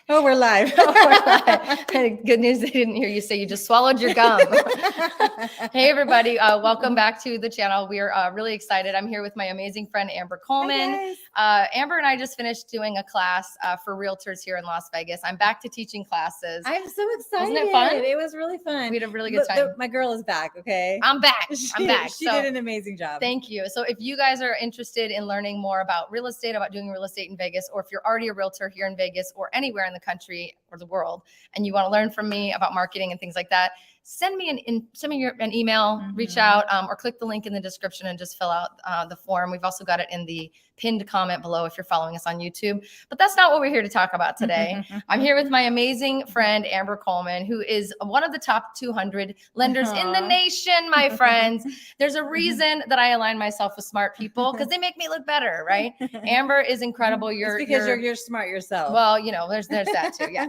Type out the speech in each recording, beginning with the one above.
Oh, we're live. Good news, they didn't hear you say you just swallowed your gum. Hey, everybody. Welcome back to the channel. We are really excited. I'm here with my amazing friend, Amber Coleman. Amber and I just finished doing a class for realtors here in Las Vegas. I'm back to teaching classes. I'm so excited. Wasn't it fun? It was really fun. We had a really good time. My girl is back, okay? I'm back. I'm back. She did an amazing job. Thank you. So if you guys are interested in learning more about real estate, about doing real estate in Vegas, or if you're already a realtor here in Vegas or anywhere in the country or the world, and you want to learn from me about marketing and things like that, send me an email, reach out, or click the link in the description and just fill out the form. We've also got it in the pinned comment below if you're following us on YouTube. But that's not what we're here to talk about today. I'm here with my amazing friend, Amber Coleman, who is one of the top 200 lenders in the nation, my friends. There's a reason that I align myself with smart people because they make me look better, right? Amber is incredible. It's because you're smart yourself. Well, you know, there's that too. Yeah.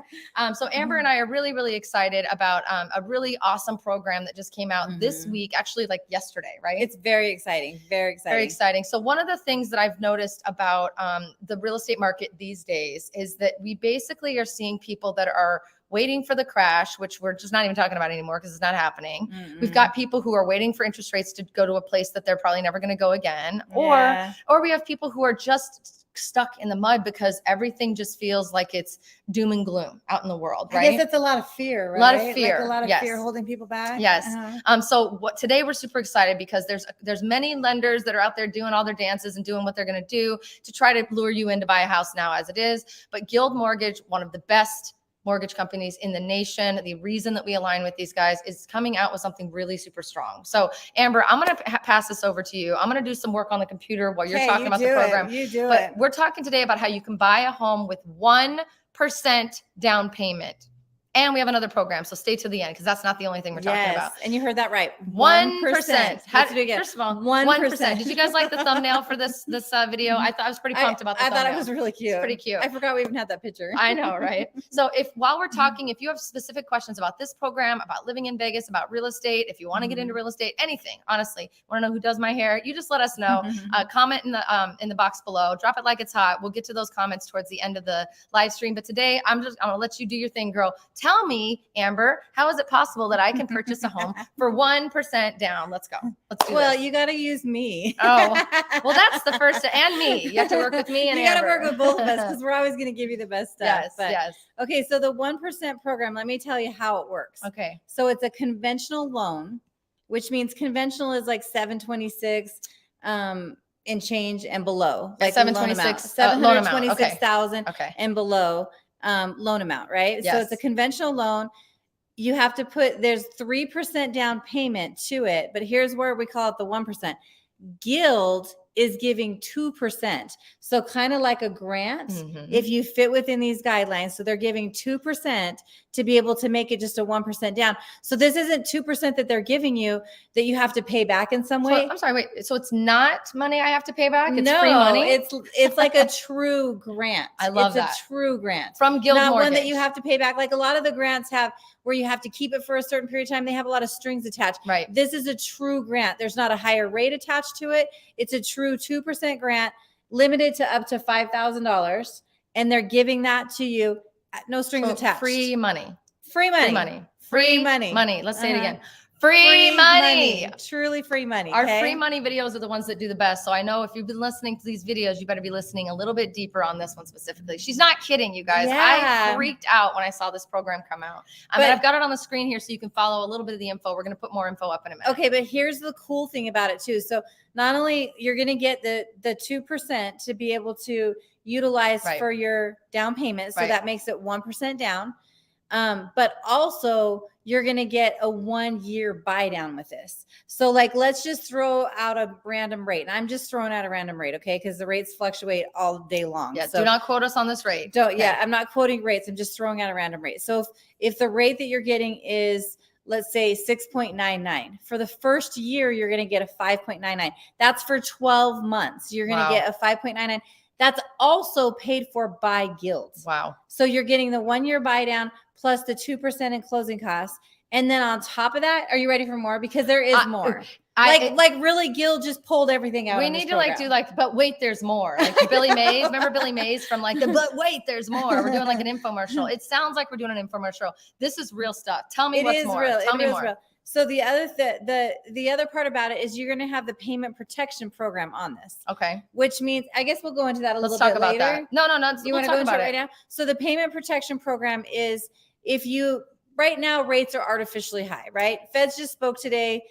So Amber and I are really, really excited about a really awesome program that just came out this week, actually like yesterday, right? It's very exciting. Very exciting. Very exciting. So one of the things that I've noticed about the real estate market these days is that we basically are seeing people that are waiting for the crash, which we're just not even talking about anymore because it's not happening. We've got people who are waiting for interest rates to go to a place that they're probably never going to go again. Or we have people who are just stuck in the mud because everything just feels like it's doom and gloom out in the world, right? I guess it's a lot of fear, right? A lot of fear. Like a lot of fear holding people back. Yes. So today we're super excited because there's many lenders that are out there doing all their dances and doing what they're going to do to try to lure you in to buy a house now as it is. But Guild Mortgage, one of the best mortgage companies in the nation. The reason that we align with these guys is coming out with something really super strong. So Amber, I'm going to pass this over to you. I'm going to do some work on the computer while you're talking about the program. But we're talking today about how you can buy a home with 1% down payment. And we have another program, so stay to the end because that's not the only thing we're talking about. And you heard that right. 1%. Let's do it again. First of all, 1%. Did you guys like the thumbnail for this video? I was pretty pumped about the thumbnail. I thought it was really cute. It's pretty cute. I forgot we even had that picture. I know, right? So while we're talking, if you have specific questions about this program, about living in Vegas, about real estate, if you want to get into real estate, anything, honestly, want to know who does my hair, you just let us know. Comment in the box below. Drop it like it's hot. We'll get to those comments towards the end of the live stream. But today, I'm going to let you do your thing, girl. Tell me, Amber, how is it possible that I can purchase a home for 1% down? Let's go. Let's do this. You got to use me. Oh, well, that's the first, and me. You have to work with me and you got to work with both of us because we're always going to give you the best stuff. Yes. Okay, so the 1% program, let me tell you how it works. Okay. So it's a conventional loan, which means conventional is like 726 in change and below. Like 726 loan amount. 726,000 Okay. and below loan amount, right? Yes. So it's a conventional loan. You have to there's 3% down payment to it, but here's where we call it the 1%. Guild is giving 2%. So kind of like a grant, if you fit within these guidelines. So they're giving 2% to be able to make it just a 1% down. So this isn't 2% that they're giving you that you have to pay back in some way. So, I'm sorry, wait. So it's not money I have to pay back? It's free money? It's like a true true grant. I love that. It's a true grant. From Guild Mortgage. Not one that you have to pay back. Like a lot of the grants have where you have to keep it for a certain period of time. They have a lot of strings attached. Right. This is a true grant. There's not a higher rate attached to it. It's a true 2% grant limited to up to $5,000. And they're giving that to you at no strings attached. Free money. Free money. Free money. Free money. Money. Let's say it again. Free money. Truly free money. Our free money videos are the ones that do the best. So I know if you've been listening to these videos, you better be listening a little bit deeper on this one specifically. She's not kidding, you guys. Yeah. I freaked out when I saw this program come out. But I've got it on the screen here so you can follow a little bit of the info. We're going to put more info up in a minute. Okay, but here's the cool thing about it too. So not only you're going to get the 2% to be able to utilize for your down payment. So that makes it 1% down. But also you're going to get a 1-year buy down with this. So like, let's just throw out a random rate. And I'm just throwing out a random rate. Okay. Cause the rates fluctuate all day long. Yeah. So do not quote us on this rate. Yeah. I'm not quoting rates. I'm just throwing out a random rate. So if the rate that you're getting is, let's say 6.99 for the first year, you're going to get a 5.99. That's for 12 months. You're going to get a 5.99. That's also paid for by Guild. Wow. So you're getting the 1-year buy down plus the 2% in closing costs. And then on top of that, are you ready for more? Because there is more. Like really, Gil just pulled everything out. We need to like do like, but wait, there's more. Like Billy Mays. Remember Billy Mays from like, but wait, there's more. We're doing like an infomercial. It sounds like we're doing an infomercial. This is real stuff. Tell me what's more. Tell me more. Real. So the other part about it is you're going to have the payment protection program on this. Okay. Which means, I guess we'll go into that a little bit later. Let's talk about that. No. You want to go into it right now? So the payment protection program is right now rates are artificially high, right? Feds just spoke today.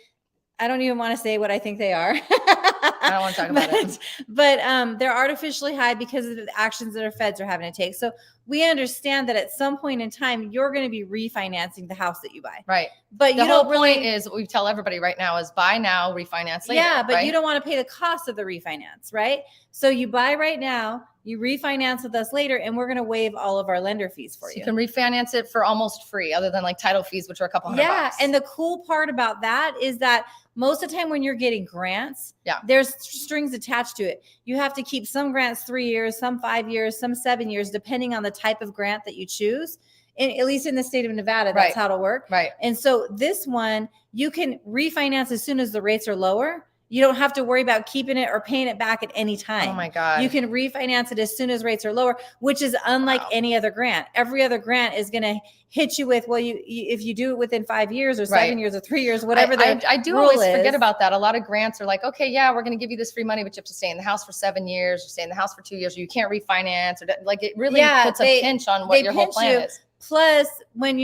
I don't even want to say what I think they are. I don't want to talk about it. But they're artificially high because of the actions that our feds are having to take. So we understand that at some point in time, you're going to be refinancing the house that you buy. Right. But the whole point is, what we tell everybody right now is buy now, refinance later. Yeah, but you don't want to pay the cost of the refinance, right? So you buy right now, you refinance with us later, and we're going to waive all of our lender fees for you. You can refinance it for almost free, other than like title fees, which are a couple $100. Yeah, and the cool part about that is that most of the time when you're getting grants, there's strings attached to it. You have to keep some grants 3 years, some 5 years, some 7 years, depending on the type of grant that you choose. And at least in the state of Nevada, that's how it'll work. Right. And so this one, you can refinance as soon as the rates are lower. You don't have to worry about keeping it or paying it back at any time. Oh my God. You can refinance it as soon as rates are lower, which is unlike any other grant. Every other grant is going to hit you with, well, if you do it within 5 years or 7 years or 3 years, whatever I do always forget about that. A lot of grants are like, okay, yeah, we're going to give you this free money, but you have to stay in the house for 7 years, or stay in the house for 2 years, or you can't refinance, or like it really puts a pinch on what your whole plan is. Plus, when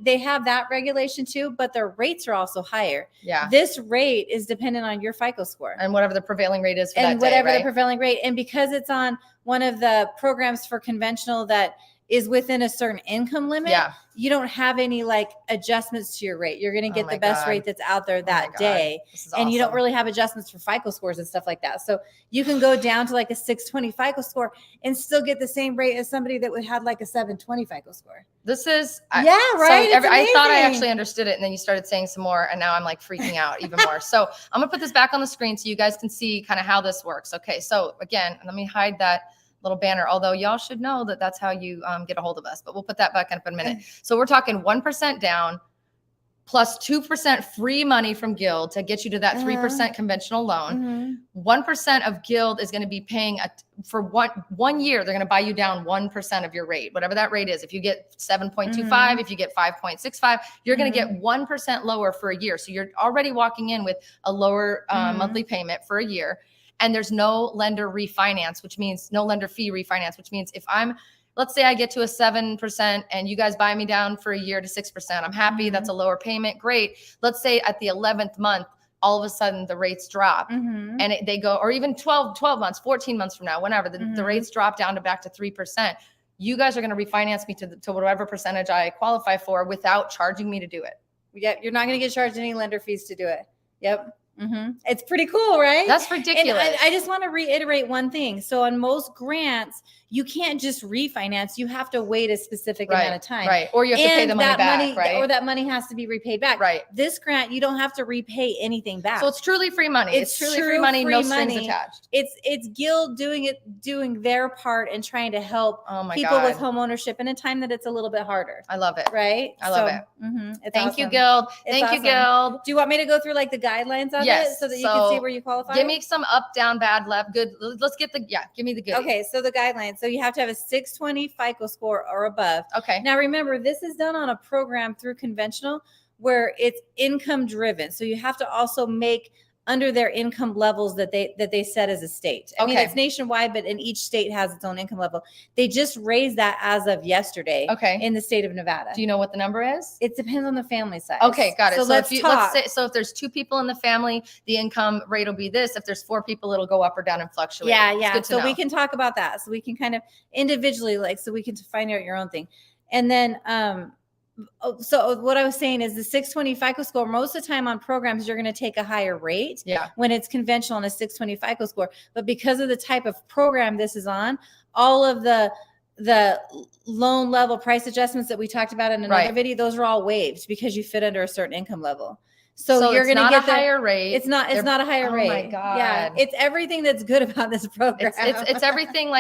they have that regulation too, but their rates are also higher. Yeah. This rate is dependent on your FICO score. And whatever the prevailing rate is for that day, and whatever the prevailing rate. And because it's on one of the programs for conventional that is within a certain income limit, you don't have any like adjustments to your rate. You're going to get the best rate that's out there that day. And you don't really have adjustments for FICO scores and stuff like that. So you can go down to like a 620 FICO score and still get the same rate as somebody that would have like a 720 FICO score. This is, right? So I thought I actually understood it. And then you started saying some more, and now I'm like freaking out even more. So I'm gonna put this back on the screen so you guys can see kind of how this works. Okay. So again, let me hide that little banner, although y'all should know that that's how you get a hold of us, but we'll put that back up in a minute. So we're talking 1% down plus 2% free money from Guild to get you to that 3% conventional loan. 1% of Guild is going to be paying for 1 year. They're going to buy you down 1% of your rate, whatever that rate is. If you get 7.25, if you get 5.65, you're going to get 1% lower for a year. So you're already walking in with a lower monthly payment for a year. And there's no lender refinance, which means no lender fee refinance, which means if let's say I get to a 7% and you guys buy me down for a year to 6%, I'm happy. That's a lower payment. Great. Let's say at the 11th month, all of a sudden the rates drop and they go, or even 12 months, 14 months from now, whenever the rates drop down to back to 3%, you guys are going to refinance me to whatever percentage I qualify for without charging me to do it. Yep. You're not going to get charged any lender fees to do it. Yep. It's pretty cool, right? That's ridiculous. And I just want to reiterate one thing. So on most grants, you can't just refinance. You have to wait a specific amount of time. Right. Or you have to pay the money back, right? Or that money has to be repaid back. Right. This grant, you don't have to repay anything back. So it's truly free money. It's truly free money, no strings attached. It's Guild doing their part and trying to help people with home ownership in a time that it's a little bit harder. I love it. Right? I love it. Thank you, Guild. Thank you, Guild. Do you want me to go through like the guidelines of it so that you can see where you qualify? Give me some up, down, bad, left, good. Let's get give me the good. Okay, so the guidelines. So you have to have a 620 FICO score or above. Okay. Now remember, this is done on a program through conventional where it's income driven. So you have to also make under their income levels that they set as a state. I mean, it's nationwide, but in each state has its own income level. They just raised that as of yesterday in the state of Nevada. Do you know what the number is? It depends on the family size. Okay, got it. So let's say, so if there's 2 people in the family, the income rate will be this. If there's 4 people, it'll go up or down and fluctuate. Yeah. So we can talk about that. So we can kind of individually, so we can find out your own thing. And then, so what I was saying is the 620 FICO score, most of the time on programs, you're going to take a higher rate when it's conventional on a 620 FICO score. But because of the type of program this is on, all of the loan level price adjustments that we talked about in another video, those are all waived because you fit under a certain income level. So you're going to get a higher rate. It's not a higher rate. Oh my God. Yeah. It's everything that's good about this program. It's everything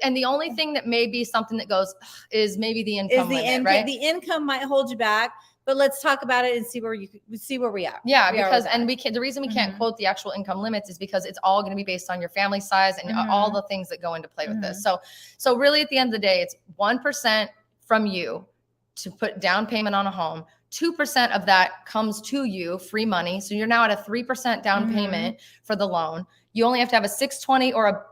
and the only thing that may be something that goes is maybe the income limit, right? The income might hold you back, but let's talk about it and see where we are. Yeah, because the reason we can't quote the actual income limits is because it's all going to be based on your family size and all the things that go into play with this. So really at the end of the day, it's 1% from you to put down payment on a home. 2% of that comes to you, free money. So you're now at a 3% down payment for the loan. You only have to have a 620 or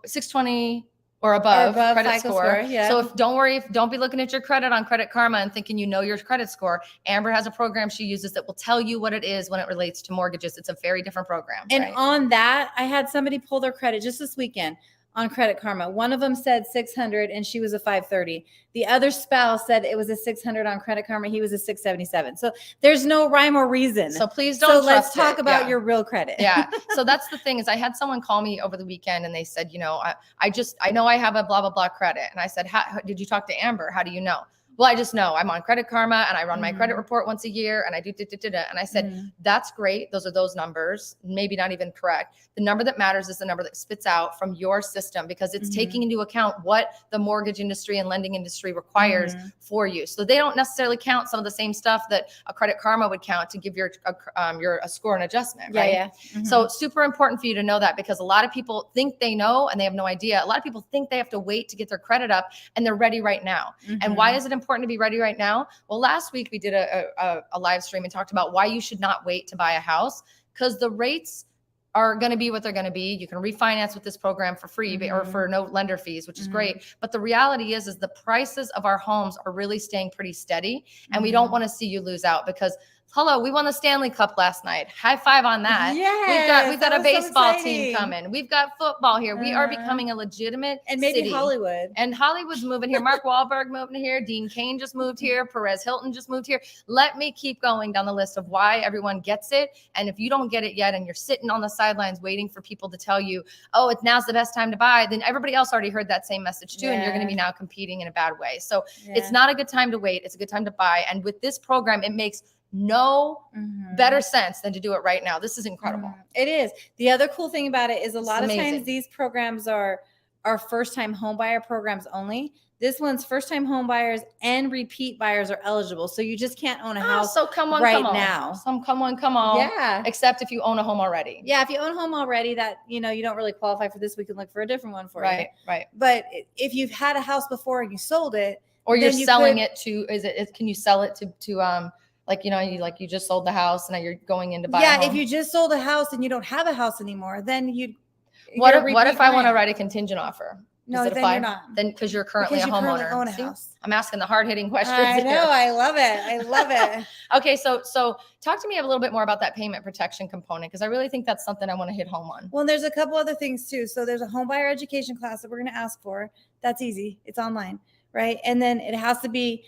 620 or above credit score. Yeah. So don't be looking at your credit on Credit Karma and thinking you know your credit score. Amber has a program she uses that will tell you what it is when it relates to mortgages. It's a very different program. And on that, I had somebody pull their credit just this weekend on Credit Karma. One of them said 600 and she was a 530. The other spouse said it was a 600 on Credit Karma. He was a 677. So there's no rhyme or reason. So please don't. So let's talk about your real credit. Yeah. So that's the thing is I had someone call me over the weekend and they said, you know, I know I have a blah, blah, blah credit. And I said, how did you talk to Amber? How do you know? Well, I just know I'm on Credit Karma and I run my credit report once a year and I do. And I said, that's great. Those are those numbers, maybe not even correct. The number that matters is the number that spits out from your system because it's taking into account what the mortgage industry and lending industry requires for you. So they don't necessarily count some of the same stuff that a Credit Karma would count to give your score and adjustment, right? Yeah. So super important for you to know that because a lot of people think they know and they have no idea. A lot of people think they have to wait to get their credit up and they're ready right now. And why is it important to be ready right now? Well, last week we did a live stream and talked about why you should not wait to buy a house because the rates are going to be what they're going to be. You can refinance with this program for free or for no lender fees, which is great. But the reality is the prices of our homes are really staying pretty steady. And we don't want to see you lose out because hello, we won the Stanley Cup last night. High five on that. Yes, we've got a baseball team coming. We've got football here. We are becoming a legitimate and maybe city. Hollywood. And Hollywood's moving here. Mark Wahlberg moving here. Dean Cain just moved here. Perez Hilton just moved here. Let me keep going down the list of why everyone gets it. And if you don't get it yet and you're sitting on the sidelines waiting for people to tell you, oh, now's the best time to buy, then everybody else already heard that same message too. And you're going to be now competing in a bad way. So it's not a good time to wait. It's a good time to buy. And with this program, it makes no better sense than to do it right now. This is incredible. It is. The other cool thing about it is a lot of amazing. times these programs are first-time home buyer programs only. This one's first-time home buyers and repeat buyers are eligible. So you just can't own a house so come on. now. Come on. Yeah. Except if you own a home already. Yeah. If you own a home already that, you don't really qualify for this, we can look for a different one for you. Right. But if you've had a house before and you sold it. Or you're selling it to, can you sell it to you just sold the house and now you're going in to buy a home. If you just sold a house and you don't have a house anymore, then what if I want to write a contingent offer? No, then you're not. Then because you're currently a homeowner. Own a house. I'm asking the hard-hitting questions. I know. I love it. Okay, so talk to me a little bit more about that payment protection component because I really think that's something I want to hit home on. Well, there's a couple other things too. So there's a home buyer education class that we're going to ask for. That's easy. It's online, right? And then it has to be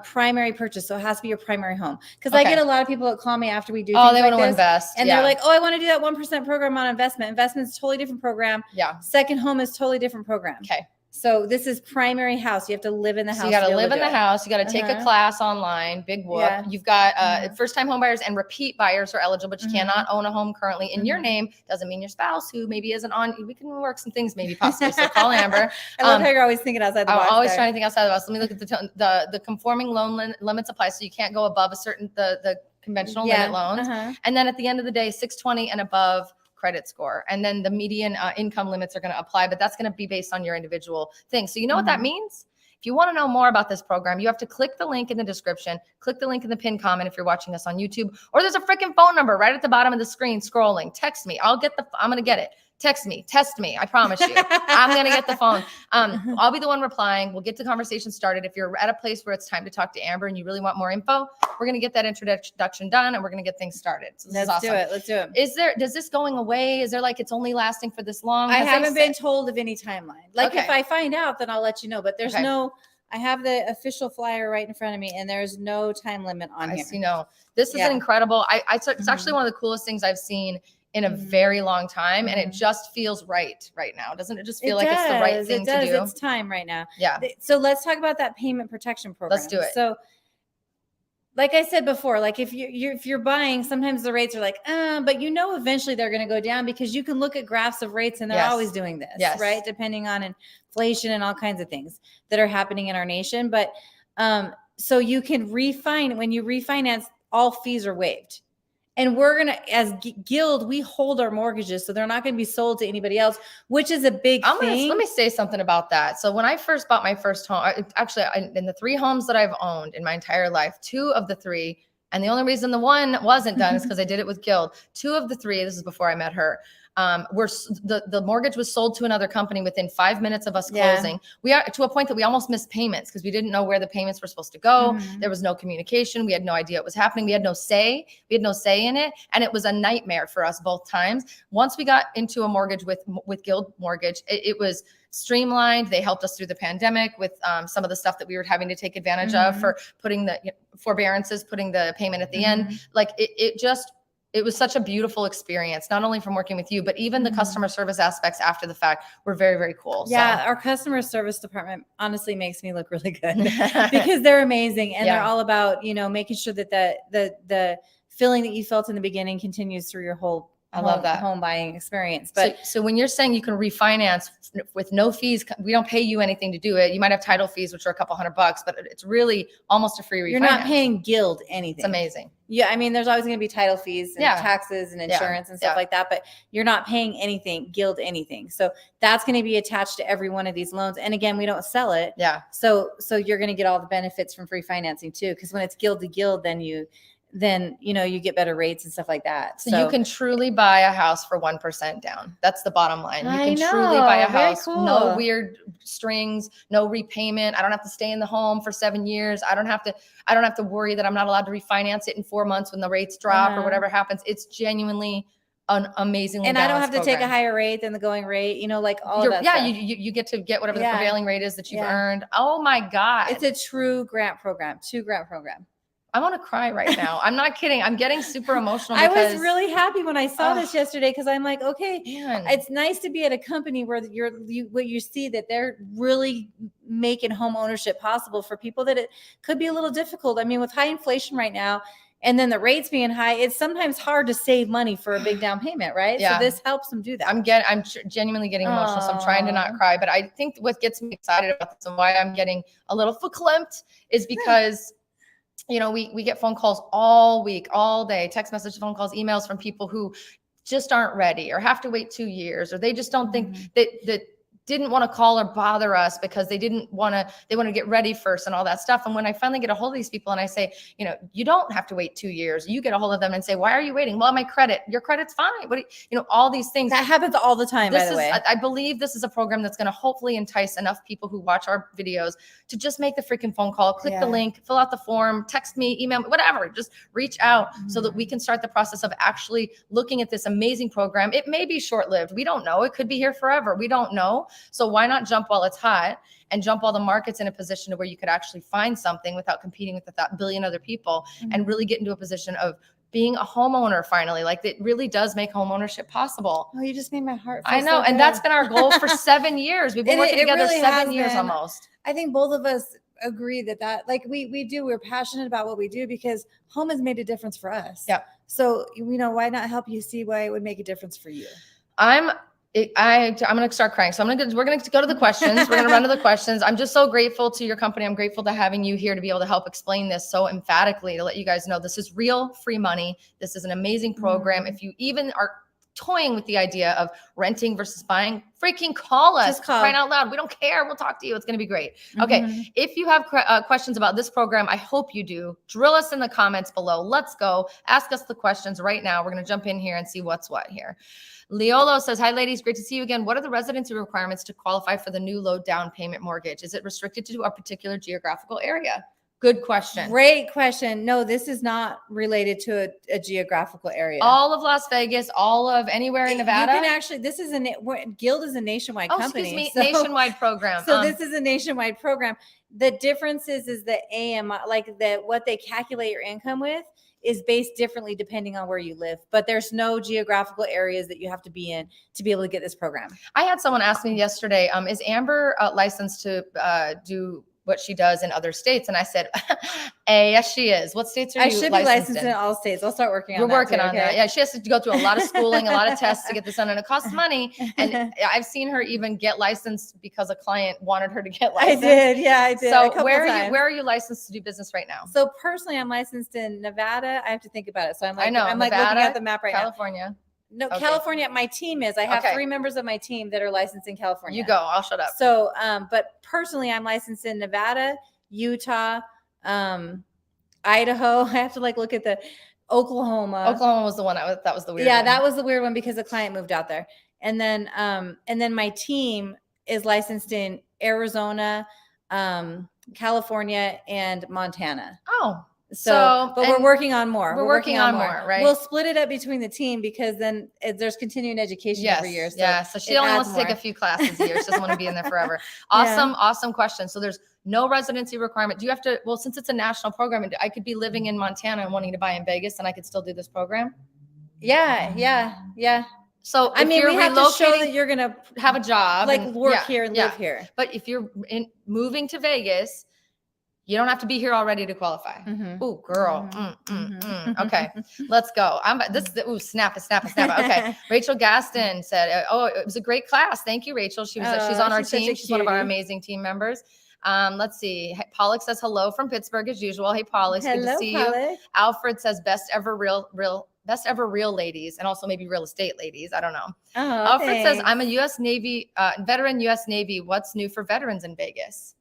primary purchase. So it has to be your primary home. Because I get a lot of people that call me after we do things they like want to this, invest. and they're like, oh, I want to do that 1% program on investment. Investment's a totally different program. Yeah. Second home is totally different program. Okay. So this is primary house. You have to live in the house. So you got to live in the house. You got to take a class online. Big whoop. Yeah. You've got first-time home buyers and repeat buyers are eligible, but you cannot own a home currently in your name. Doesn't mean your spouse who maybe isn't on. We can work some things maybe possibly. So call Amber. I love how you're always thinking outside the box. I'm always trying to think outside the box. Let me look at the conforming loan limits apply. So you can't go above a certain the conventional limit loans. And then at the end of the day, 620 and above credit score. And then the median income limits are going to apply, but that's going to be based on your individual thing. So you know what that means? If you want to know more about this program, you have to click the link in the description, click the link in the pinned comment if you're watching us on YouTube, or there's a freaking phone number right at the bottom of the screen scrolling. Text me. I'm going to get it. Text me, test me. I promise you, I'm going to get the phone. I'll be the one replying. We'll get the conversation started. If you're at a place where it's time to talk to Amber and you really want more info, we're going to get that introduction done and we're going to get things started. So this is awesome. Let's do it. Does this going away? Is there it's only lasting for this long? I haven't been told of any timeline. If I find out, then I'll let you know, but there's I have the official flyer right in front of me and there's no time limit on here. This is incredible. It's actually one of the coolest things I've seen in a very long time. And it just feels right now. Doesn't it just feel like it's the right thing to do? It's time right now. Yeah. So let's talk about that payment protection program. Let's do it. So like I said before, if you're buying, sometimes the rates are but eventually they're going to go down because you can look at graphs of rates and they're always doing this, right? Depending on inflation and all kinds of things that are happening in our nation. But So you can when you refinance, all fees are waived. And we're going to, as Guild, we hold our mortgages. So they're not going to be sold to anybody else, which is a big thing. Let me say something about that. So when I first bought my first home, in the 3 homes that I've owned in my entire life, 2 of the 3, and the only reason the one wasn't done is because I did it with Guild. 2 of the 3, this is before I met her, the mortgage was sold to another company within 5 minutes of us closing. We are to a point that we almost missed payments because we didn't know where the payments were supposed to go. There was no communication. We had no idea what was happening. We had no say. We had no say in it. And it was a nightmare for us both times. Once we got into a mortgage with Guild Mortgage, it was streamlined. They helped us through the pandemic with some of the stuff that we were having to take advantage of for putting the forbearances, putting the payment at the end. Like it was such a beautiful experience, not only from working with you, but even the customer service aspects after the fact were very, very cool. Yeah, our customer service department honestly makes me look really good because they're amazing. And they're all about, making sure that the feeling that you felt in the beginning continues through your whole home buying experience. But so when you're saying you can refinance with no fees, we don't pay you anything to do it. You might have title fees, which are a couple $100, but it's really almost a free refinance. You're not paying Guild anything. It's amazing. Yeah, I mean, there's always going to be title fees and taxes and insurance and stuff like that, but you're not paying anything, Guild anything. So that's going to be attached to every one of these loans. And again, we don't sell it. Yeah. So you're going to get all the benefits from free financing too, because when it's Guild to Guild, then you get better rates and stuff like that. So you can truly buy a house for 1% down. That's the bottom line. You can truly buy a house. Cool. No weird strings, no repayment. I don't have to stay in the home for 7 years. I don't have to worry that I'm not allowed to refinance it in 4 months when the rates drop or whatever happens. It's genuinely an amazingly and I don't have to take a higher rate than the going rate, like all of that stuff. You get to get whatever the prevailing rate is that you've earned. Oh my God. It's a true grant program, I want to cry right now. I'm not kidding. I'm getting super emotional. I was really happy when I saw this yesterday because I'm like, okay, it's nice to be at a company where you see that they're really making home ownership possible for people that it could be a little difficult. I mean, with high inflation right now, and then the rates being high, it's sometimes hard to save money for a big down payment, right? Yeah. So this helps them do that. I'm genuinely getting emotional, so I'm trying to not cry. But I think what gets me excited about this and why I'm getting a little verklempt is because we get phone calls all week, all day, text messages, phone calls, emails from people who just aren't ready or have to wait 2 years, or they just don't think that didn't want to call or bother us because they want to get ready first and all that stuff. And when I finally get a hold of these people and I say, you don't have to wait 2 years, you get a hold of them and say, why are you waiting? Well, your credit's fine. But all these things that happens all the time, by the way. I believe this is a program that's going to hopefully entice enough people who watch our videos to just make the freaking phone call, click the link, fill out the form, text me, email me, whatever, just reach out so that we can start the process of actually looking at this amazing program. It may be short-lived. We don't know. It could be here forever. We don't know. So why not jump while it's hot and jump while the market's in a position to where you could actually find something without competing with a billion other people and really get into a position of being a homeowner finally. Like, it really does make home ownership possible. Oh, you just made my heart feel so good. And that's been our goal for 7 years. We've been working together really 7 years almost. I think both of us agree that like we're passionate about what we do because home has made a difference for us. Yeah. So, why not help you see why it would make a difference for you? I'm going to start crying. So we're going to go to the questions. We're going to run to the questions. I'm just so grateful to your company. I'm grateful to having you here to be able to help explain this so emphatically, to let you guys know this is real free money. This is an amazing program. If you even are toying with the idea of renting versus buying, freaking call us. Just call. Crying out loud. We don't care. We'll talk to you. It's going to be great. Okay. If you have questions about this program, I hope you do. Drill us in the comments below. Let's go. Ask us the questions right now. We're going to jump in here and see what's what here. Leolo says, hi, ladies. Great to see you again. What are the residency requirements to qualify for the new low down payment mortgage? Is it restricted to a particular geographical area? Good question. Great question. No, this is not related to a geographical area. All of Las Vegas, all of anywhere in Nevada. You can actually, Guild is a nationwide company. Excuse me, nationwide program. So this is a nationwide program. The difference is the AMI, what they calculate your income with is based differently depending on where you live, but there's no geographical areas that you have to be in to be able to get this program. I had someone ask me yesterday, is Amber licensed to do what she does in other states. And I said, hey, yes, she is. What states are you I should be licensed in all states. I'll start working on that. We're working too, on that. Yeah, she has to go through a lot of schooling, a lot of tests to get this done, and it costs money. And I've seen her even get licensed because a client wanted her to get licensed. I did. Yeah, I did. So where are you licensed to do business right now? So personally, I'm licensed in Nevada. I have to think about it. So I'm like, I'm like looking at the map right California. now. No, okay. California, my team is. I have 3 members of my team that are licensed in California. You go. I'll shut up. So, but personally, I'm licensed in Nevada, Utah, Idaho. I have to like look at the Oklahoma. Oklahoma was the one that was the weird one. Yeah, that was the weird one because the client moved out there. And then my team is licensed in Arizona, California, and Montana. Oh. But we're working on more. We're working on more, right? We'll split it up between the team because then there's continuing education every year. So so she only wants to take a few classes a year. She doesn't want to be in there forever. Awesome question. So there's no residency requirement. Do you have to, well, since it's a national program, I could be living in Montana and wanting to buy in Vegas and I could still do this program? Yeah. So I mean, we have to show that you're going to have a job, like work here and live here. But if you're moving to Vegas, you don't have to be here already to qualify. Ooh, girl. Okay, let's go. Snap. Okay. Rachel Gaston said, oh, it was a great class. Thank you, Rachel. She's on our team. She's one of our amazing team members. Let's see. Pollock says hello from Pittsburgh as usual. Hey, Pollock. Good to see you. Alfred says best ever real ladies, and also maybe real estate ladies. I don't know. Alfred says, I'm a U.S. Navy veteran, U.S. Navy. What's new for veterans in Vegas?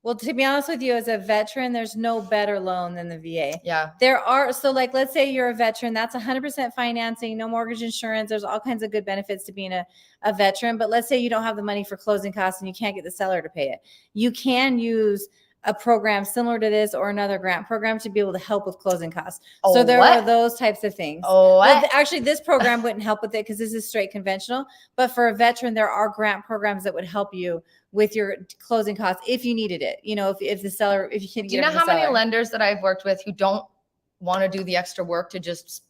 Well, to be honest with you, as a veteran, there's no better loan than the VA. Yeah. There are. So like, let's say you're a veteran, that's 100% financing, no mortgage insurance. There's all kinds of good benefits to being a veteran. But let's say you don't have the money for closing costs and you can't get the seller to pay it. You can use a program similar to this or another grant program to be able to help with closing costs. So there are those types of things. Well, actually, this program wouldn't help with it because this is straight conventional. But for a veteran, there are grant programs that would help you with your closing costs if you needed it. You know, if the seller, if you can't get it. Do you know how many lenders that I've worked with who don't want to do the extra work to just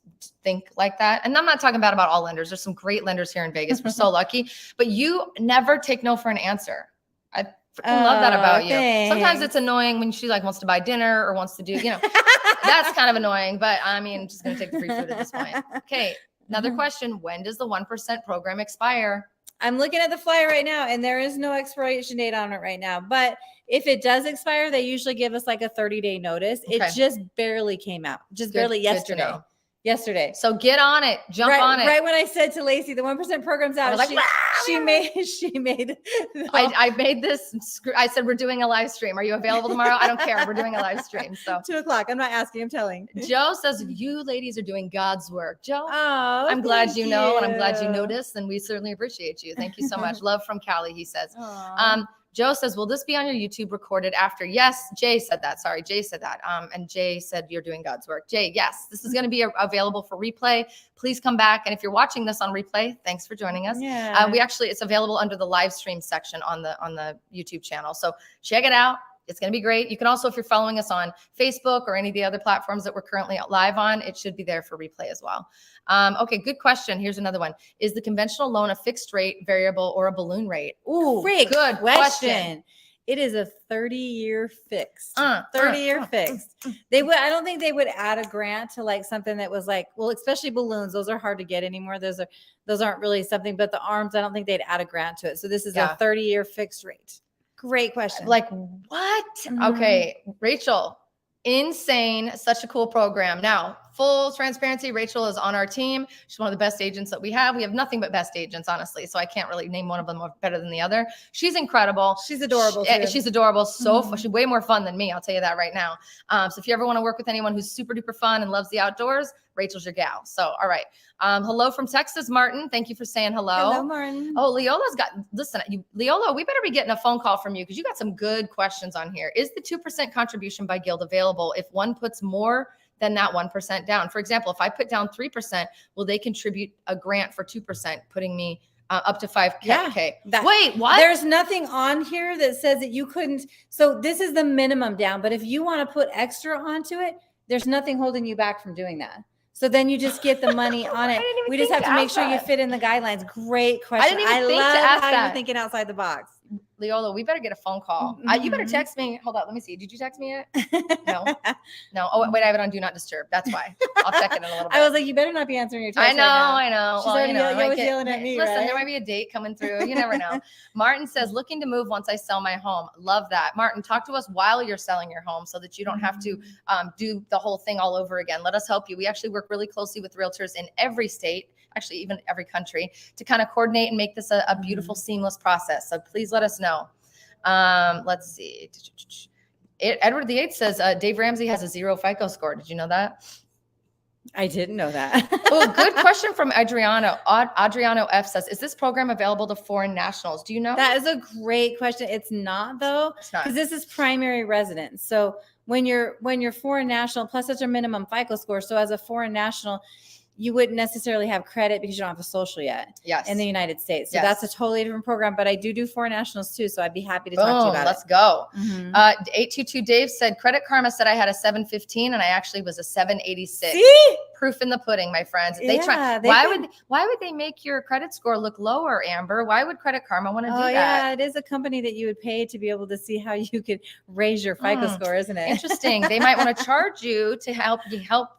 think like that? And I'm not talking about all lenders. There's some great lenders here in Vegas. We're so lucky. But you never take no for an answer. I freaking love that about you. Thanks. Sometimes it's annoying when she like wants to buy dinner or wants to do, that's kind of annoying. But I mean, I'm just going to take the free food at this point. Okay. Another question. When does the 1% program expire? I'm looking at the flyer right now and there is no expiration date on it right now. But if it does expire, they usually give us like a 30-day notice. Okay. It just barely came out. Barely yesterday. So get on it. Jump on it. Right when I said to Laci, the 1% program's out, she made. I made this. I said, we're doing a live stream. Are you available tomorrow? I don't care. We're doing a live stream. So 2:00. I'm not asking, I'm telling. Joe says, you ladies are doing God's work. Joe, I'm glad you know, and I'm glad you noticed, and we certainly appreciate you. Thank you so much. Love from Cali, he says. Joe says, will this be on your YouTube recorded after? Yes, Jay said that. Sorry, Jay said that. And Jay said, you're doing God's work. Jay, yes, this is going to be available for replay. Please come back. And if you're watching this on replay, thanks for joining us. Yeah. It's available under the live stream section on the YouTube channel. So check it out. It's going to be great. You can also, if you're following us on Facebook or any of the other platforms that we're currently live on, it should be there for replay as well. Okay, good question. Here's another one. Is the conventional loan a fixed rate, variable, or a balloon rate? Ooh, great good question. It is a 30-year fixed. 30-year fixed. I don't think they would add a grant to like something that was like, well, especially balloons. Those are hard to get anymore. Those aren't really something, but the arms, I don't think they'd add a grant to it. So this is a 30-year fixed rate. Great question. Like what? Okay, Rachel, insane. Such a cool program. Now, full transparency, Rachel is on our team. She's one of the best agents that we have. We have nothing but best agents, honestly. So I can't really name one of them better than the other. She's incredible. She's adorable. She's adorable. She's way more fun than me. I'll tell you that right now. So if you ever want to work with anyone who's super duper fun and loves the outdoors, Rachel's your gal. So, all right. Hello from Texas, Martin. Thank you for saying hello. Hello, Martin. Oh, Leola, we better be getting a phone call from you because you got some good questions on here. Is the 2% contribution by guild available if one puts more than that 1% down? For example, if I put down 3%, will they contribute a grant for 2%, putting me up to 5K? Yeah, wait, what? There's nothing on here that says that you couldn't. So this is the minimum down. But if you want to put extra onto it, there's nothing holding you back from doing that. So then you just get the money on it. We just have to make sure you fit in the guidelines. Great question. I didn't even think to ask that. You're thinking outside the box. Leola, we better get a phone call. You better text me. Hold on, let me see. Did you text me yet? No. Oh wait, I have it on Do Not Disturb. That's why. I'll check it in a little bit. I was like, you better not be answering your text. I know. She's already yelling at me. Listen, right? there might be a date coming through. You never know. Martin says, looking to move once I sell my home. Love that. Martin, talk to us while you're selling your home so that you don't have to do the whole thing all over again. Let us help you. We actually work really closely with realtors in every state, actually even every country, to kind of coordinate and make this a beautiful, seamless process. So please let us know. Let's see. Edward VIII says Dave Ramsey has a 0 FICO score. Did you know that? I didn't know that. Oh, good question from Adriano. Adriano F says, is this program available to foreign nationals? Do you know? That is a great question. It's not though, because this is primary residence. So when you're foreign national, plus it's a minimum FICO score. So as a foreign national, you wouldn't necessarily have credit because you don't have a social yet in the United States. So that's a totally different program, but I do foreign nationals too. So I'd be happy to talk to you about let's it. Go. 822 Dave said, Credit Karma said I had a 715 and I actually was a 786. See? Proof in the pudding, my friends. Why would they make your credit score look lower, Amber? Why would Credit Karma want to do that? Yeah, it is a company that you would pay to be able to see how you could raise your FICO score, isn't it? Interesting. They might want to charge you to help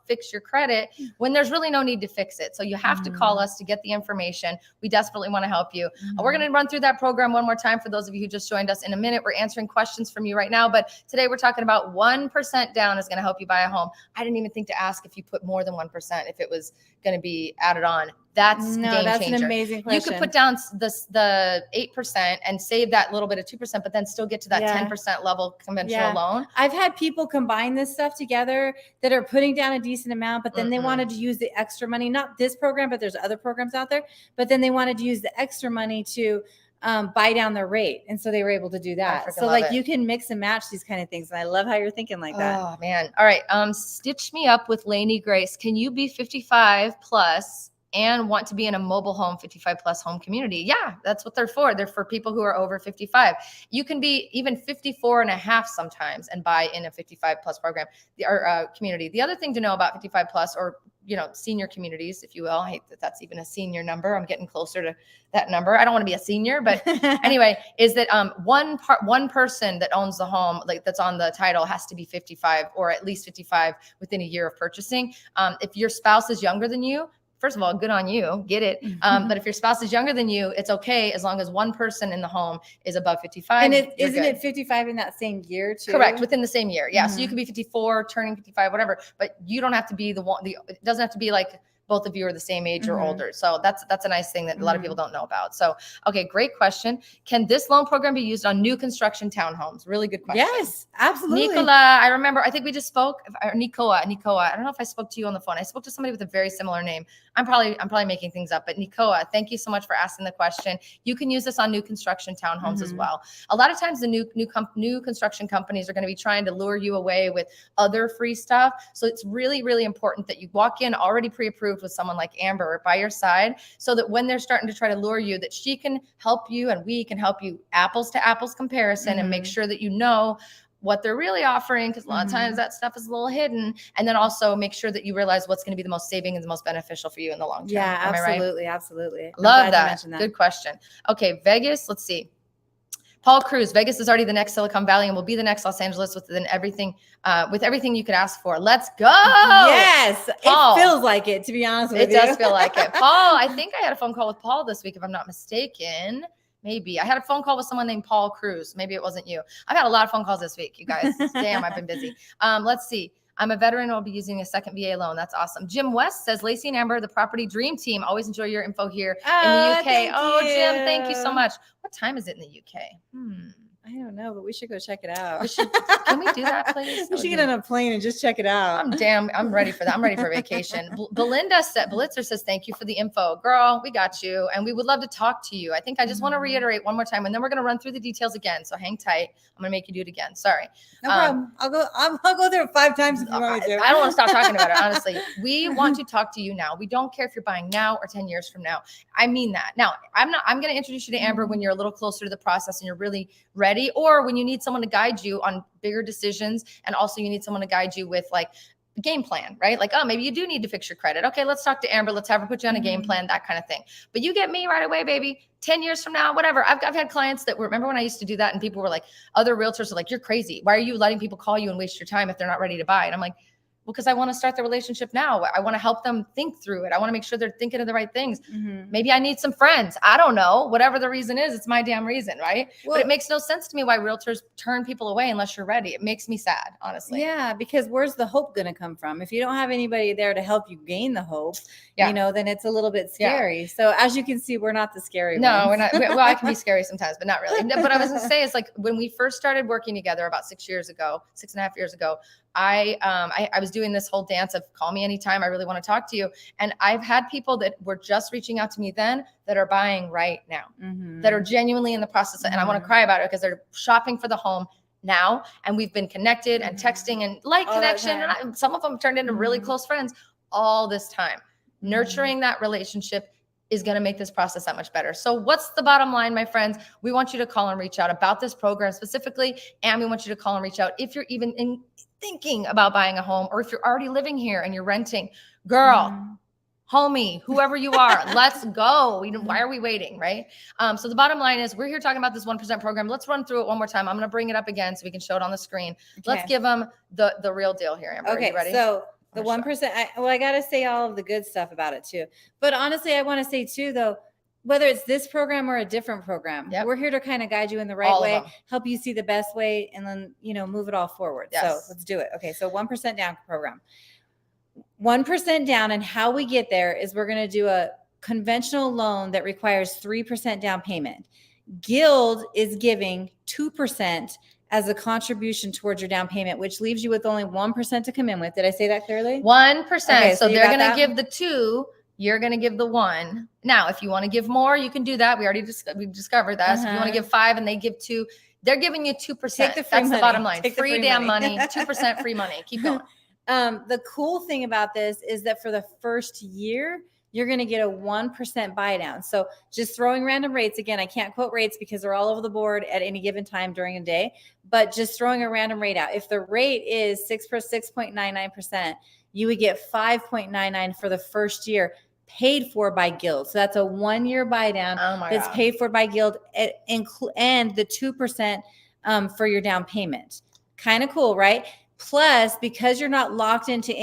fix your credit when there's really no need to fix it. So you have to call us to get the information. We desperately want to help you. We're going to run through that program one more time for those of you who just joined us in a minute. We're answering questions from you right now, but today we're talking about 1% down is going to help you buy a home. I didn't even think to ask if you put more than 1%, if it was going to be added on. That's an amazing question. You could put down the 8% and save that little bit of 2%, but then still get to that 10% level conventional loan. I've had people combine this stuff together that are putting down a decent amount, but then they wanted to use the extra money, not this program, but there's other programs out there, but then they wanted to use the extra money to buy down their rate. And so they were able to do that. So like you can mix and match these kind of things. And I love how you're thinking like that. Oh man. All right. Stitch me up with Lainey Grace. Can you be 55 plus and want to be in a mobile home 55 plus home community? Yeah, that's what they're for. They're for people who are over 55. You can be even 54 and a half sometimes and buy in a 55 plus program or community. The other thing to know about 55 plus or senior communities, if you will. I hate that that's even a senior number. I'm getting closer to that number. I don't want to be a senior, but anyway, is that one person that owns the home, like that's on the title, has to be 55 or at least 55 within a year of purchasing. If your spouse is younger than you, first of all, good on you, get it. But if your spouse is younger than you, it's okay as long as one person in the home is above 55. And isn't it 55 in that same year too? Correct, within the same year. Yeah, so you could be 54, turning 55, whatever, but you don't have to be it doesn't have to be like both of you are the same age or older. So that's a nice thing that a lot of people don't know about. So, okay, great question. Can this loan program be used on new construction townhomes? Really good question. Yes, absolutely. Nicola, I remember, I think we just spoke, or Nicoa. I don't know if I spoke to you on the phone. I spoke to somebody with a very similar name. I'm probably making things up, but Nicoa, thank you so much for asking the question. You can use this on new construction townhomes as well. A lot of times the new construction companies are going to be trying to lure you away with other free stuff. So it's really, really important that you walk in already pre-approved with someone like Amber by your side, so that when they're starting to try to lure you, that she can help you and we can help you apples to apples comparison and make sure that you know what they're really offering, because a lot of times that stuff is a little hidden, and then also make sure that you realize what's going to be the most saving and the most beneficial for you in the long term. Yeah, Am absolutely, I right? absolutely. Love that. Good question. Okay, Vegas. Let's see. Paul Cruz, Vegas is already the next Silicon Valley and will be the next Los Angeles with everything you could ask for. Let's go. Yes, Paul. It feels like it, to be honest with you. It does feel like it. Paul, I think I had a phone call with Paul this week, if I'm not mistaken. Maybe. I had a phone call with someone named Paul Cruz. Maybe it wasn't you. I've had a lot of phone calls this week, you guys. Damn, I've been busy. Let's see. I'm a veteran and will be using a second VA loan. That's awesome. Jim West says, Laci and Amber, the property dream team. Always enjoy your info here in the UK. Jim, thank you so much. What time is it in the UK? I don't know, but we should go check it out. Can we do that, please? We should get on a plane and just check it out. I'm ready for that. I'm ready for vacation. Blitzer says, thank you for the info. Girl, we got you. And we would love to talk to you. I think I just want to reiterate one more time, and then we're going to run through the details again. So hang tight. I'm going to make you do it again. Sorry. No problem. I'll go there 5 times if you want me to. I don't want to stop talking about it, honestly. We want to talk to you now. We don't care if you're buying now or 10 years from now. I mean that. Now, I'm going to introduce you to Amber when you're a little closer to the process and you're really ready, or when you need someone to guide you on bigger decisions, and also you need someone to guide you with like game plan, right? Like, oh, maybe you do need to fix your credit. Okay, let's talk to Amber. Let's have her put you on a game plan, that kind of thing. But you get me right away, baby. 10 years from now, whatever. I've had clients that remember when I used to do that and people were like, other realtors are like, you're crazy. Why are you letting people call you and waste your time if they're not ready to buy? And I'm like, well, because I want to start the relationship now. I want to help them think through it. I want to make sure they're thinking of the right things. Maybe I need some friends. I don't know. Whatever the reason is, it's my damn reason, right? Well, but it makes no sense to me why realtors turn people away unless you're ready. It makes me sad, honestly. Yeah, because where's the hope going to come from? If you don't have anybody there to help you gain the hope, you know, then it's a little bit scary. Yeah. So as you can see, we're not the scary ones. No, we're not. Well, I can be scary sometimes, but not really. But I was going to say is like when we first started working together about 6.5 years ago, I was doing this whole dance of call me anytime. I really want to talk to you. And I've had people that were just reaching out to me then that are buying right now, that are genuinely in the process. And I want to cry about it because they're shopping for the home now. And we've been connected and texting and connection. And some of them turned into really close friends all this time. Nurturing that relationship is going to make this process that much better. So what's the bottom line, my friends? We want you to call and reach out about this program specifically. And we want you to call and reach out if you're even thinking about buying a home, or if you're already living here and you're renting. Girl, homie, whoever you are, let's go. Why are we waiting, right? So the bottom line is we're here talking about this 1% program. Let's run through it one more time. I'm going to bring it up again so we can show it on the screen. Okay. Let's give them the real deal here, Amber. Okay, are you ready? So the 1%, I got to say all of the good stuff about it too. But honestly, I want to say too, though, whether it's this program or a different program, we're here to kind of guide you in the right way, help you see the best way, and then, move it all forward. Yes. So let's do it. Okay. So 1% down program, 1% down. And how we get there is we're going to do a conventional loan that requires 3% down payment. Guild is giving 2% as a contribution towards your down payment, which leaves you with only 1% to come in with. Did I say that clearly? 1%. Okay, so they're going to give the 2. You're going to give the 1. Now, if you want to give more, you can do that. We discovered that. So if you want to give 5 and they give 2, they're giving you 2%. That's money. The bottom line. Free damn money. 2% free money. Keep going. The cool thing about this is that for the first year, you're going to get a 1% buy down. So just throwing random rates. Again, I can't quote rates because they're all over the board at any given time during a day, but just throwing a random rate out. If the rate is 6.99%, you would get 5.99 for the first year, paid for by Guild. So that's a 1-year buy down that's paid for by Guild, and the 2% for your down payment. Kind of cool, right? Plus, because you're not locked into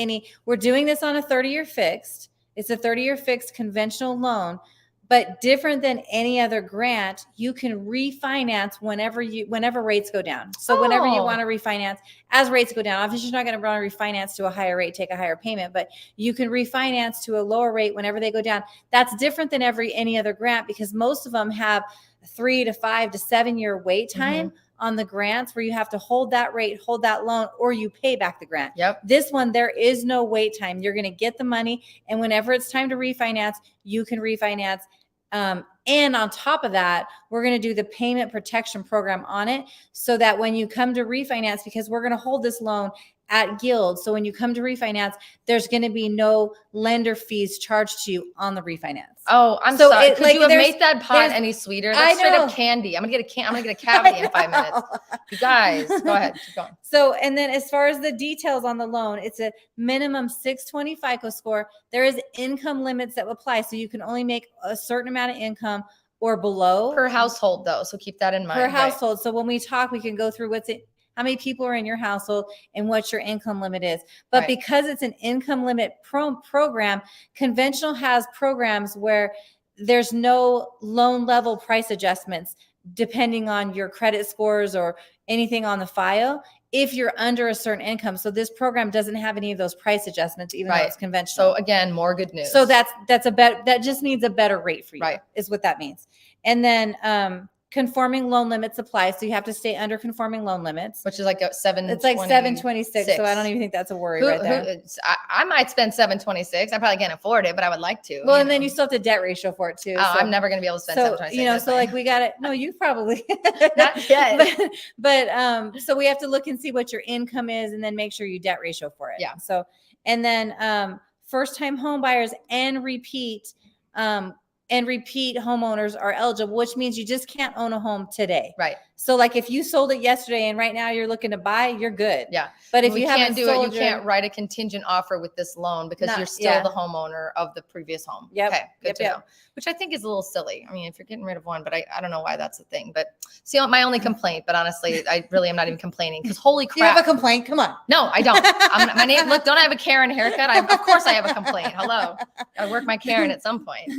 we're doing this on a 30-year fixed. It's a 30-year fixed conventional loan, but different than any other grant, you can refinance whenever rates go down. So whenever you want to refinance, as rates go down, obviously you're not going to want to refinance to a higher rate, take a higher payment, but you can refinance to a lower rate whenever they go down. That's different than any other grant because most of them have 3 to 5 to 7 year wait time on the grants where you have to hold that rate, hold that loan, or you pay back the grant. This one, there is no wait time. You're going to get the money, and whenever it's time to refinance, you can refinance. And on top of that, we're going to do the payment protection program on it so that when you come to refinance, because we're going to hold this loan at Guild. So when you come to refinance, there's going to be no lender fees charged to you on the refinance. Oh, I'm sorry. Could you have made that pot any sweeter? That's straight up candy. I'm gonna get a cavity in 5 minutes. You guys, go ahead. Keep going. So, and then as far as the details on the loan, it's a minimum 620 FICO score. There is income limits that apply. So you can only make a certain amount of income or below. Per household though. So keep that in mind. Per household. So when we talk, we can go through how many people are in your household and what your income limit is. But because it's an income limit program, conventional has programs where there's no loan level price adjustments depending on your credit scores or anything on the file if you're under a certain income. So this program doesn't have any of those price adjustments, even though it's conventional. So again, more good news. So that just means a better rate for you, is what that means. And then conforming loan limits apply. So you have to stay under conforming loan limits, which is like a 7. It's like 726. So I don't even think that's a worry right there. I might spend 726. I probably can't afford it, but I would like to. Well, and then you still have the debt ratio for it too. Oh, so I'm never going to be able to spend 726. So like we got it. No, you probably not yet. But so we have to look and see what your income is, and then make sure you debt ratio for it. Yeah. So, and then first time home buyers and repeat. and repeat homeowners are eligible, which means you just can't own a home today. Right. So like if you sold it yesterday and right now you're looking to buy, you're good. Yeah. But if we you can't haven't do sold it, you can't write a contingent offer with this loan because you're still the homeowner of the previous home. Yep. Okay. Good to know. Which I think is a little silly. I mean, if you're getting rid of one, but I don't know why that's a thing. But see, my only complaint, but honestly, I really am not even complaining because holy crap. You have a complaint? Come on. No, I don't. My name, look, don't I have a Karen haircut? Of course I have a complaint. Hello. I work my Karen at some point.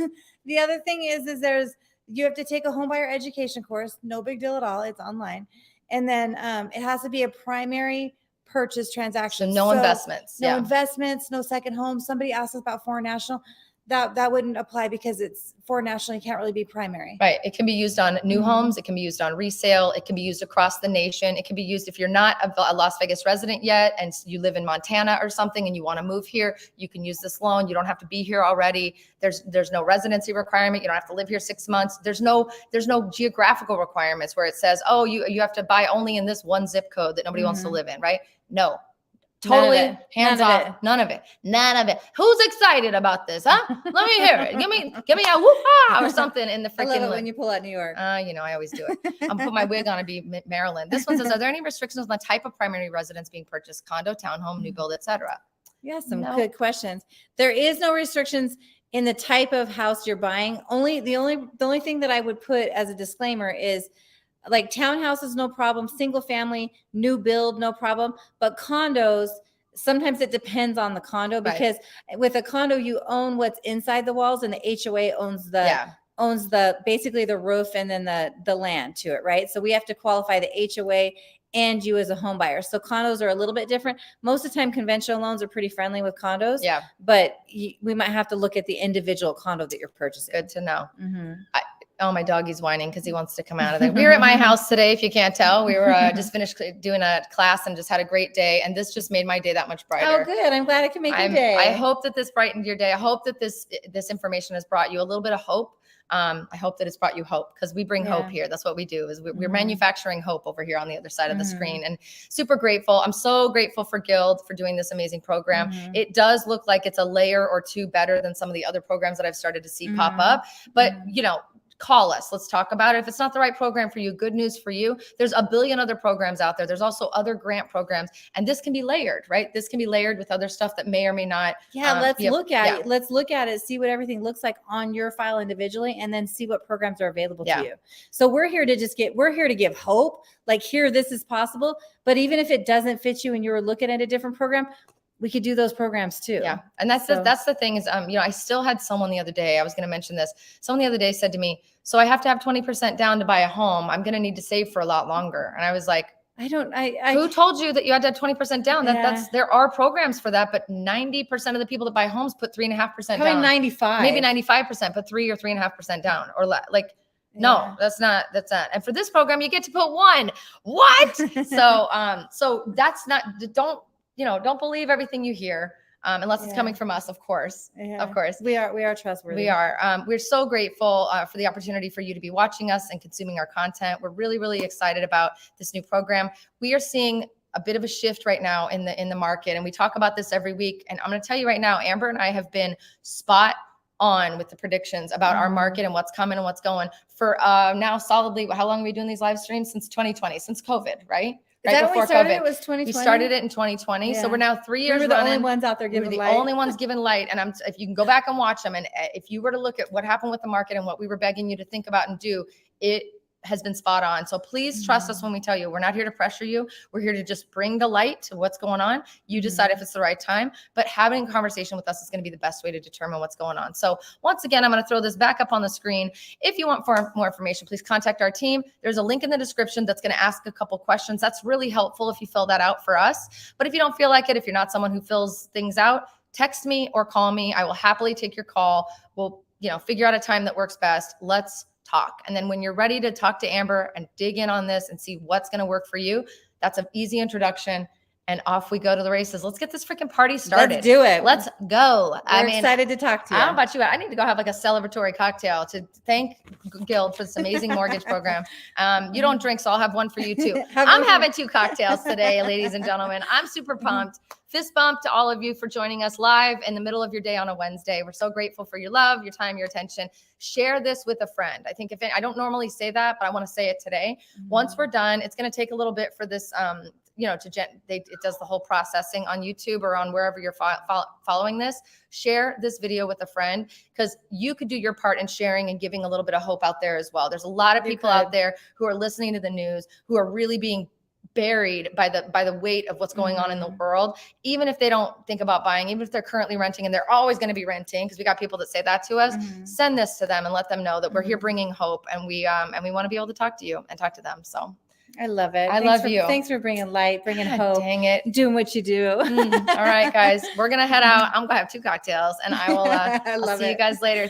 The other thing is you have to take a homebuyer education course. No big deal at all. It's online. And then it has to be a primary purchase transaction. So no investments. No investments, no second home. Somebody asked us about foreign national. That wouldn't apply because it's foreign national. You can't really be primary. Right. It can be used on new homes. It can be used on resale. It can be used across the nation. It can be used if you're not a Las Vegas resident yet and you live in Montana or something and you want to move here, you can use this loan. You don't have to be here already. There's no residency requirement. You don't have to live here 6 months. There's no geographical requirements where it says, oh, you have to buy only in this one zip code that nobody wants to live in. Right. No. Totally hands off. None of it. Who's excited about this? Huh? Let me hear it. Give me a whoop-ah or something in the freaking. I love it when you pull out New York. I always do it. I'm gonna put my wig on and be Maryland. This one says, are there any restrictions on the type of primary residence being purchased? Condo, townhome, new build, etc. Yeah, some good questions. There is no restrictions in the type of house you're buying. The only thing that I would put as a disclaimer is like townhouses, no problem. Single family, new build, no problem. But condos, sometimes it depends on the condo because with a condo, you own what's inside the walls and the HOA owns the basically the roof and then the land to it, right? So we have to qualify the HOA and you as a home buyer. So condos are a little bit different. Most of the time, conventional loans are pretty friendly with condos. Yeah. But we might have to look at the individual condo that you're purchasing. Good to know. Oh, my doggy's whining because he wants to come out of there. We were at my house today, if you can't tell. We were just finished doing a class and just had a great day. And this just made my day that much brighter. Oh, good. I'm glad it can make your day. I hope that this brightened your day. I hope that this information has brought you a little bit of hope. I hope that it's brought you hope because we bring hope here. That's what we do is we're manufacturing hope over here on the other side of the screen and super grateful. I'm so grateful for Guild for doing this amazing program. It does look like it's a layer or two better than some of the other programs that I've started to see pop up, but call us. Let's talk about it. If it's not the right program for you, good news for you. There's a billion other programs out there. There's also other grant programs, and this can be layered, right? This can be layered with other stuff that may or may not. Yeah, let's look at it. Let's look at it, see what everything looks like on your file individually, and then see what programs are available to you. So we're here to give hope. Like here, this is possible. But even if it doesn't fit you and you're looking at a different program, we could do those programs too. Yeah. And that's the thing is, I still had someone the other day, I was going to mention this. Someone the other day said to me, so I have to have 20% down to buy a home. I'm going to need to save for a lot longer. And I was like, who told you that you had to have 20% down? There are programs for that, but 90% of the people that buy homes put 3.5% down. Probably 95. Maybe 95%, put 3 or 3.5% down or no, that's not. And for this program, you get to put 1. What? So that's not, don't believe everything you hear. Unless it's coming from us, of course. Of course. We are trustworthy. We are. We're so grateful for the opportunity for you to be watching us and consuming our content. We're really, really excited about this new program. We are seeing a bit of a shift right now in the market, and we talk about this every week. And I'm going to tell you right now, Amber and I have been spot on with the predictions about our market and what's coming and what's going for now solidly. How long have we been doing these live streams? Since 2020, since COVID, right? Is that when we started? It was 2020. We started it in 2020. Yeah. So we're now 3 years running. We're the only ones out there giving light. We're the only ones giving light. And if you can go back and watch them, and if you were to look at what happened with the market and what we were begging you to think about and do, it has been spot on. So please trust us when we tell you. We're not here to pressure you. We're here to just bring the light to what's going on. You decide if it's the right time, but having a conversation with us is going to be the best way to determine what's going on. So once again, I'm going to throw this back up on the screen. If you want more information, please contact our team. There's a link in the description that's going to ask a couple questions. That's really helpful if you fill that out for us. But if you don't feel like it, if you're not someone who fills things out, text me or call me. I will happily take your call. We'll, figure out a time that works best. Let's talk. And then when you're ready to talk to Amber and dig in on this and see what's going to work for you, that's an easy introduction. and off we go to the races. Let's get this freaking party started. Let's do it. Let's go. We're excited to talk to you. I don't know about you. I need to go have like a celebratory cocktail to thank Guild for this amazing mortgage program. You don't drink, so I'll have one for you too. I'm having 2 cocktails today, ladies and gentlemen. I'm super pumped. Fist bump to all of you for joining us live in the middle of your day on a Wednesday. We're so grateful for your love, your time, your attention. Share this with a friend. I think I don't normally say that, but I want to say it today. Once we're done, it's going to take a little bit for this, it does the whole processing on YouTube or on wherever you're following this. Share this video with a friend, because you could do your part in sharing and giving a little bit of hope out there as well. There's a lot of people out there who are listening to the news, who are really being buried by the weight of what's going on in the world. Even if they don't think about buying, even if they're currently renting, and they're always going to be renting, because we got people that say that to us, send this to them and let them know that we're here bringing hope, and we want to be able to talk to you and talk to them. So I love it. I love you. Thanks for bringing light, bringing hope. Dang it. Doing what you do. All right, guys, we're going to head out. I'm going to have 2 cocktails, and I'll see you guys later.